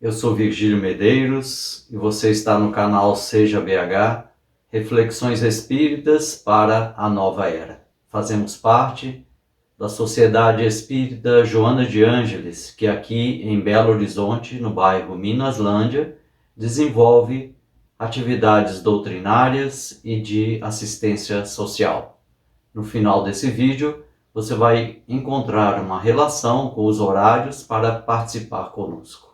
Eu sou Virgílio Medeiros e você está no canal Seja BH, Reflexões Espíritas para a Nova Era. Fazemos parte da Sociedade Espírita Joana de Ângeles, que aqui em Belo Horizonte, no bairro Minaslândia, desenvolve atividades doutrinárias e de assistência social. No final desse vídeo, você vai encontrar uma relação com os horários para participar conosco.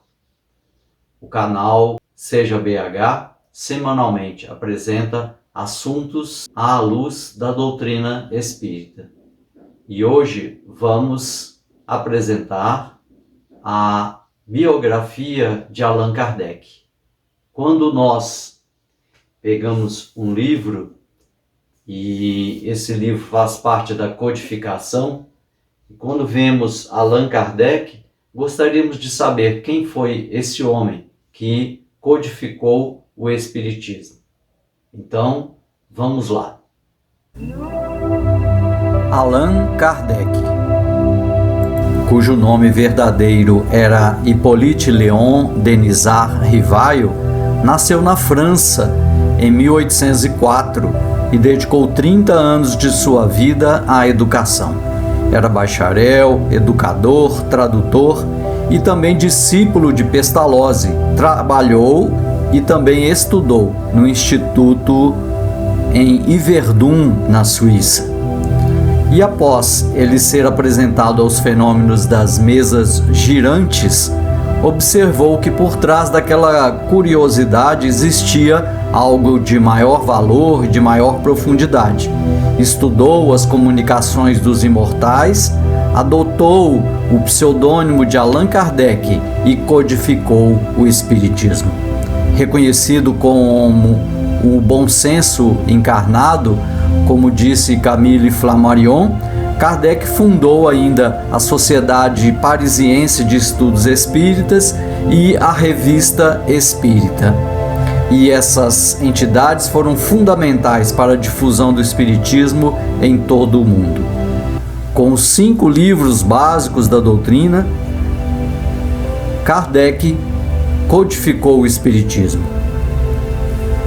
O canal Seja BH semanalmente apresenta assuntos à luz da doutrina espírita. E hoje vamos apresentar a biografia de Allan Kardec. Quando nós pegamos um livro, e esse livro faz parte da codificação, e quando vemos Allan Kardec, gostaríamos de saber quem foi esse homem que codificou o Espiritismo. Então, vamos lá. Allan Kardec, cujo nome verdadeiro era Hippolyte Léon Denisard Rivail, nasceu na França em 1804 e dedicou 30 anos de sua vida à educação. Era bacharel, educador, tradutor e também discípulo de Pestalozzi. Trabalhou e também estudou no Instituto em Yverdun, na Suíça. E após ele ser apresentado aos fenômenos das mesas girantes, observou que por trás daquela curiosidade existia algo de maior valor, de maior profundidade. Estudou as comunicações dos imortais, adotou o pseudônimo de Allan Kardec e codificou o Espiritismo. Reconhecido como o bom senso encarnado, como disse Camille Flammarion, Kardec fundou ainda a Sociedade Parisiense de Estudos Espíritas e a Revista Espírita. E essas entidades foram fundamentais para a difusão do Espiritismo em todo o mundo. Com os 5 livros básicos da doutrina, Kardec codificou o Espiritismo.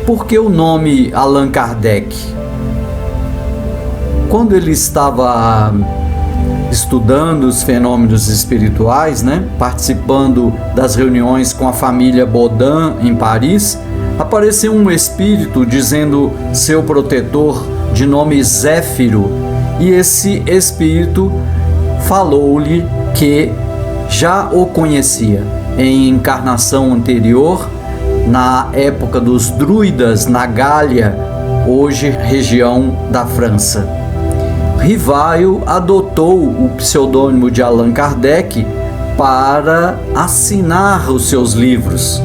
Por que o nome Allan Kardec? Quando ele estava estudando os fenômenos espirituais, participando das reuniões com a família Baudin em Paris, apareceu um espírito dizendo seu protetor de nome Zéfiro, e esse espírito falou-lhe que já o conhecia em encarnação anterior, na época dos druidas na Gália, hoje região da França. Rivail adotou o pseudônimo de Allan Kardec para assinar os seus livros.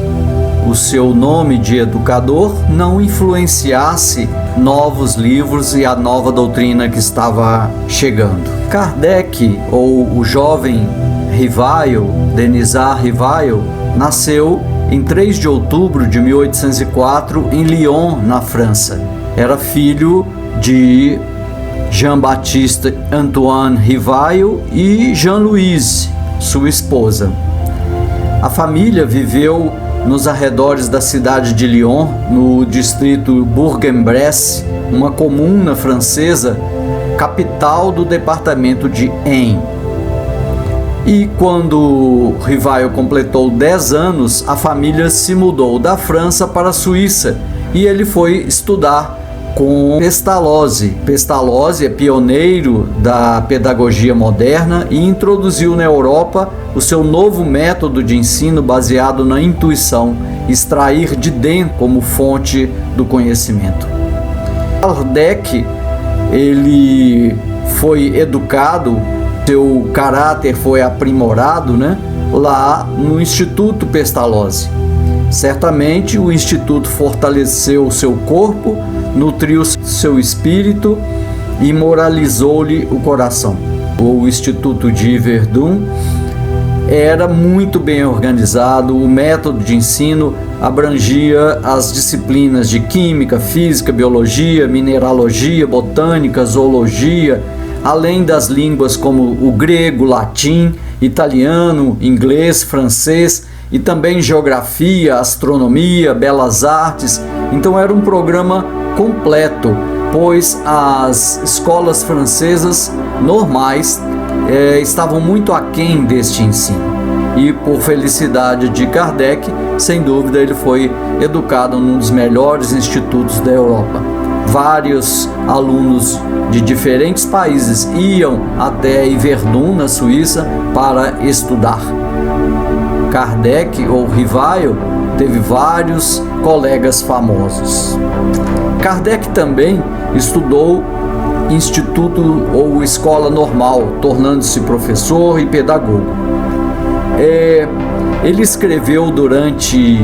O seu nome de educador não influenciasse novos livros e a nova doutrina que estava chegando. Kardec, ou o jovem Rivail, Denisard Rivail, nasceu em 3 de outubro de 1804 em Lyon, na França. Era filho de Jean-Baptiste Antoine Rivail e Jean-Louise, sua esposa. A família viveu nos arredores da cidade de Lyon, no distrito Bourg-en-Bresse, uma comuna francesa, capital do departamento de Ain. E quando Rivail completou 10 anos, a família se mudou da França para a Suíça e ele foi estudar com Pestalozzi. Pestalozzi é pioneiro da pedagogia moderna e introduziu na Europa o seu novo método de ensino baseado na intuição, extrair de dentro como fonte do conhecimento. Kardec, ele foi educado, seu caráter foi aprimorado, lá no Instituto Pestalozzi. Certamente o Instituto fortaleceu o seu corpo, nutriu seu espírito e moralizou-lhe o coração. O Instituto de Yverdun era muito bem organizado, o método de ensino abrangia as disciplinas de química, física, biologia, mineralogia, botânica, zoologia, além das línguas como o grego, latim, italiano, inglês, francês e também geografia, astronomia, belas artes. Então era um programa completo, pois as escolas francesas normais estavam muito aquém deste ensino. E por felicidade de Kardec, sem dúvida, ele foi educado num dos melhores institutos da Europa. Vários alunos de diferentes países iam até Yverdun, na Suíça, para estudar. Kardec, ou Rivail, teve vários colegas famosos. Kardec também estudou instituto ou escola normal, tornando-se professor e pedagogo. Ele escreveu durante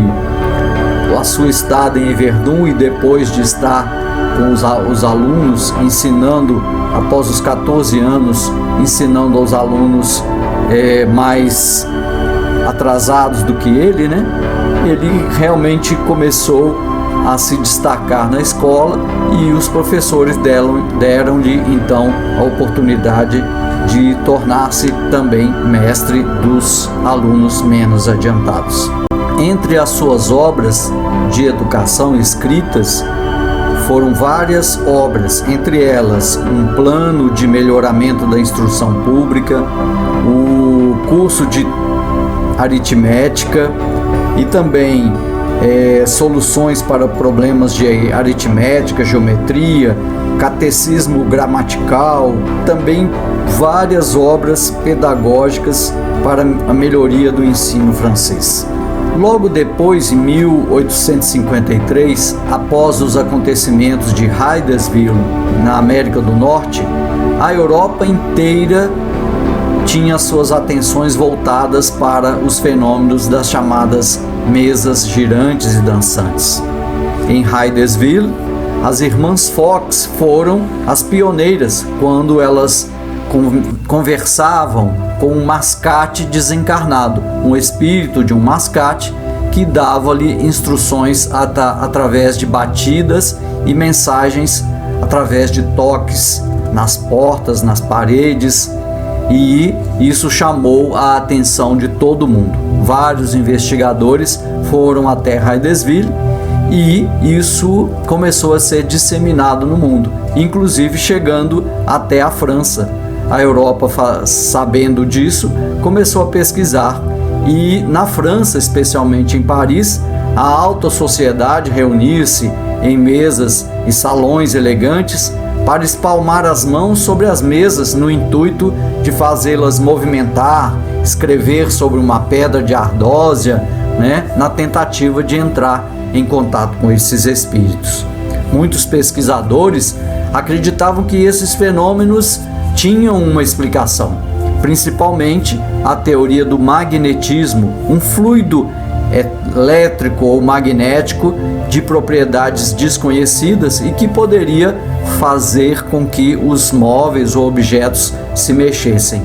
a sua estada em Yverdun e depois de estar com os alunos, ensinando, após os 14 anos, ensinando aos alunos mais atrasados do que ele, né? Ele realmente começou a se destacar na escola e os professores deram-lhe então a oportunidade de tornar-se também mestre dos alunos menos adiantados. Entre as suas obras de educação escritas foram várias obras, entre elas um plano de melhoramento da instrução pública, o curso de aritmética e também soluções para problemas de aritmética, geometria, catecismo gramatical, também várias obras pedagógicas para a melhoria do ensino francês. Logo depois, em 1853, após os acontecimentos de Hydesville, na América do Norte, a Europa inteira tinha suas atenções voltadas para os fenômenos das chamadas mesas girantes e dançantes. Em Hydesville, as irmãs Fox foram as pioneiras quando elas conversavam com um mascate desencarnado, um espírito de um mascate que dava-lhe instruções através de batidas e mensagens através de toques nas portas, nas paredes, e isso chamou a atenção de todo mundo. Vários investigadores foram até Hydesville e isso começou a ser disseminado no mundo, inclusive chegando até a França. A Europa, sabendo disso, começou a pesquisar e na França, especialmente em Paris, a alta sociedade reunia-se em mesas e salões elegantes para espalmar as mãos sobre as mesas no intuito de fazê-las movimentar, escrever sobre uma pedra de ardósia, na tentativa de entrar em contato com esses espíritos. Muitos pesquisadores acreditavam que esses fenômenos tinham uma explicação, principalmente a teoria do magnetismo, um fluido elétrico ou magnético de propriedades desconhecidas e que poderia fazer com que os móveis ou objetos se mexessem.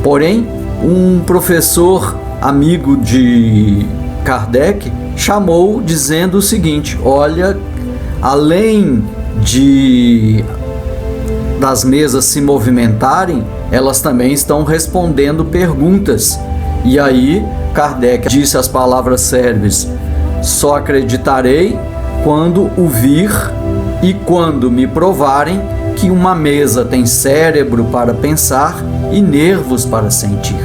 Porém, um professor amigo de Kardec chamou dizendo o seguinte: olha, além das mesas se movimentarem, elas também estão respondendo perguntas. E aí Kardec disse as palavras célebres: só acreditarei quando o vir e quando me provarem que uma mesa tem cérebro para pensar e nervos para sentir.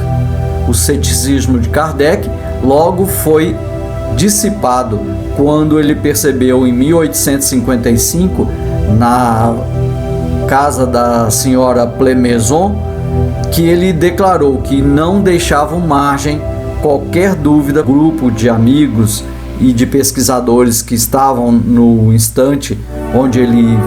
O ceticismo de Kardec logo foi dissipado quando ele percebeu em 1855, na casa da senhora Plémaison, que ele declarou que não deixavam margem qualquer dúvida. Grupo de amigos e de pesquisadores que estavam no instante onde ele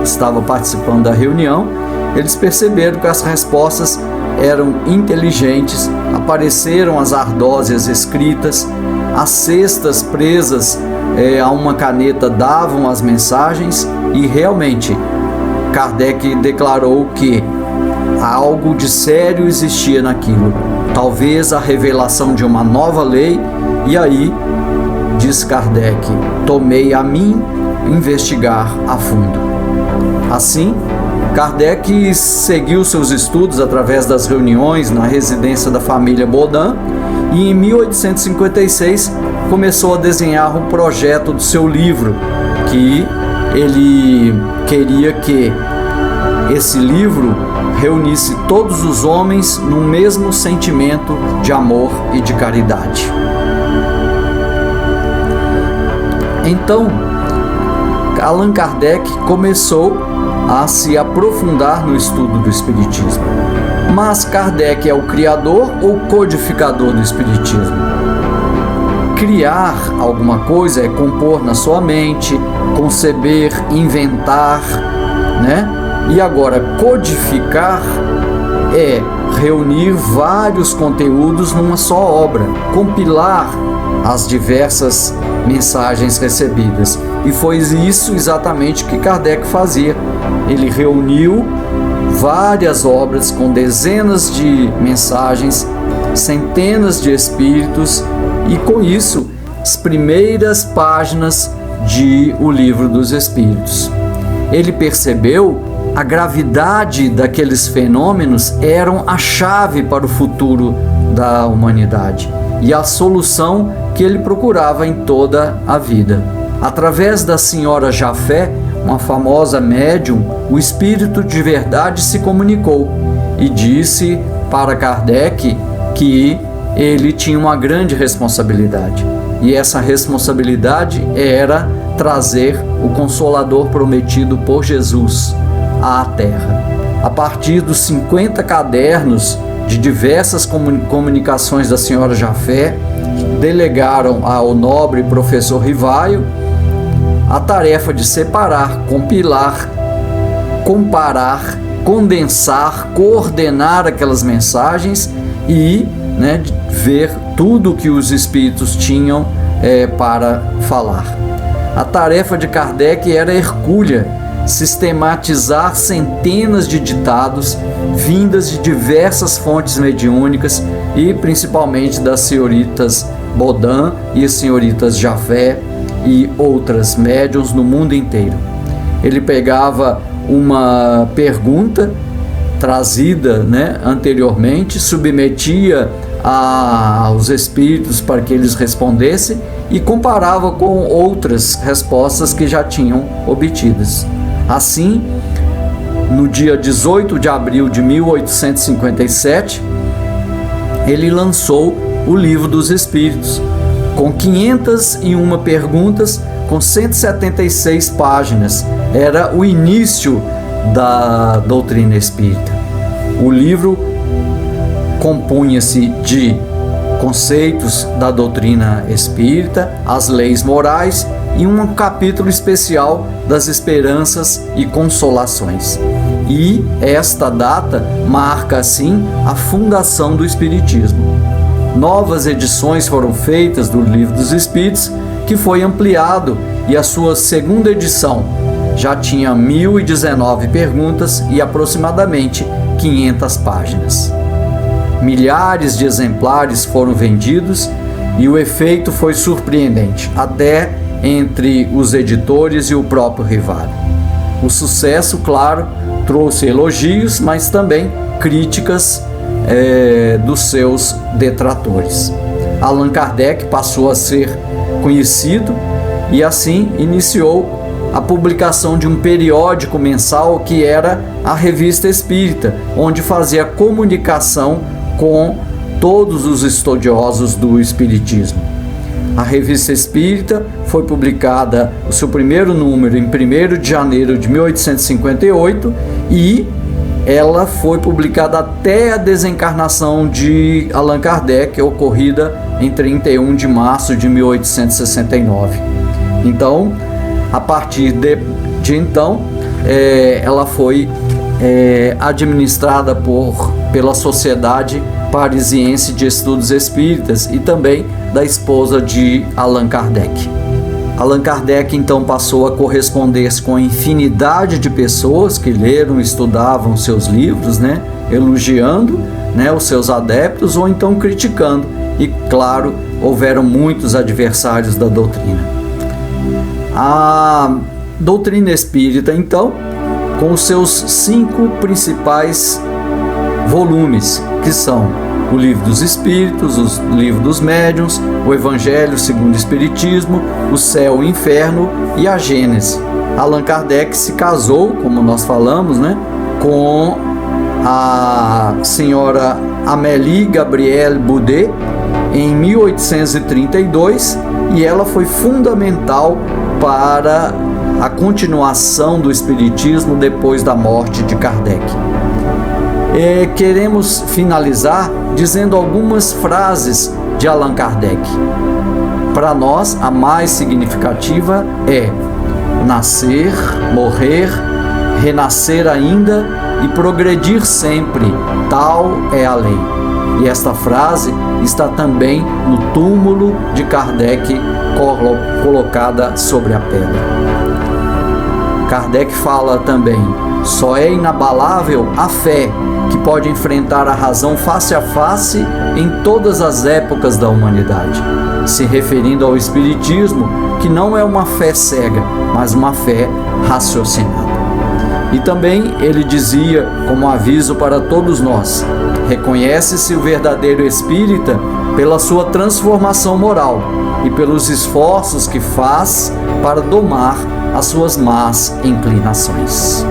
estava participando da reunião, eles perceberam que as respostas eram inteligentes, apareceram as ardósias escritas, as cestas presas a uma caneta davam as mensagens e realmente Kardec declarou que algo de sério existia naquilo, talvez a revelação de uma nova lei. E aí, diz Kardec, tomei a mim investigar a fundo. Assim, Kardec seguiu seus estudos através das reuniões na residência da família Baudin e em 1856 começou a desenhar um projeto do seu livro, que ele queria que esse livro reunisse todos os homens no mesmo sentimento de amor e de caridade. Então, Allan Kardec começou a se aprofundar no estudo do Espiritismo. Mas Kardec é o criador ou codificador do Espiritismo? Criar alguma coisa é compor na sua mente, conceber, inventar, né? E agora, codificar é reunir vários conteúdos numa só obra, compilar as diversas mensagens recebidas. E foi isso exatamente que Kardec fazia. Ele reuniu várias obras com dezenas de mensagens, centenas de espíritos, e com isso, as primeiras páginas de O Livro dos Espíritos. Ele percebeu a gravidade daqueles fenômenos eram a chave para o futuro da humanidade e a solução que ele procurava em toda a vida. Através da senhora Jafé, uma famosa médium, o espírito de verdade se comunicou e disse para Kardec que ele tinha uma grande responsabilidade. E essa responsabilidade era trazer o Consolador prometido por Jesus à Terra. A partir dos 50 cadernos de diversas comunicações da senhora Jafé, delegaram ao nobre professor Rivaio a tarefa de separar, compilar, comparar, condensar, coordenar aquelas mensagens e ver tudo que os espíritos tinham para falar. A tarefa de Kardec era hercúlea, sistematizar centenas de ditados vindas de diversas fontes mediúnicas e principalmente das senhoritas Baudin e as senhoritas Jafé e outras médiuns no mundo inteiro. Ele pegava uma pergunta trazida anteriormente, submetia aos espíritos para que eles respondessem e comparava com outras respostas que já tinham obtidas. Assim, no dia 18 de abril de 1857, ele lançou o Livro dos Espíritos, com 501 perguntas, com 176 páginas. Era o início da doutrina espírita. O livro compunha-se de conceitos da doutrina espírita, as leis morais e um capítulo especial das esperanças e consolações. E esta data marca, assim, a fundação do Espiritismo. Novas edições foram feitas do Livro dos Espíritos, que foi ampliado, e a sua segunda edição já tinha 1019 perguntas e aproximadamente 500 páginas. Milhares de exemplares foram vendidos e o efeito foi surpreendente, até entre os editores e o próprio Rivaio. O sucesso, claro, trouxe elogios, mas também críticas dos seus detratores. Allan Kardec passou a ser conhecido e assim iniciou a publicação de um periódico mensal que era a Revista Espírita, onde fazia comunicação com todos os estudiosos do Espiritismo. A Revista Espírita foi publicada, o seu primeiro número, em 1º de janeiro de 1858 e ela foi publicada até a desencarnação de Allan Kardec, ocorrida em 31 de março de 1869. Então, a partir de então, ela foi administrada pela Sociedade Parisiense de Estudos Espíritas e também da esposa de Allan Kardec. Allan Kardec então passou a corresponder com a infinidade de pessoas que leram e estudavam seus livros, elogiando os seus adeptos ou então criticando. E claro, houveram muitos adversários da doutrina. A doutrina espírita, então, com os seus 5 principais volumes, que são o Livro dos Espíritos, o Livro dos Médiuns, o Evangelho segundo o Espiritismo, o Céu e o Inferno e a Gênese. Allan Kardec se casou, como nós falamos, com a senhora Amélie Gabrielle Boudet em 1832, e ela foi fundamental para a continuação do Espiritismo depois da morte de Kardec. Queremos finalizar dizendo algumas frases de Allan Kardec. Para nós, a mais significativa é: nascer, morrer, renascer ainda e progredir sempre, tal é a lei. E esta frase está também no túmulo de Kardec, colocada sobre a pedra. Kardec fala também: só é inabalável a fé, que pode enfrentar a razão face a face em todas as épocas da humanidade, se referindo ao Espiritismo, que não é uma fé cega, mas uma fé raciocinada. E também ele dizia, como aviso para todos nós: reconhece-se o verdadeiro espírita pela sua transformação moral e pelos esforços que faz para domar as suas más inclinações.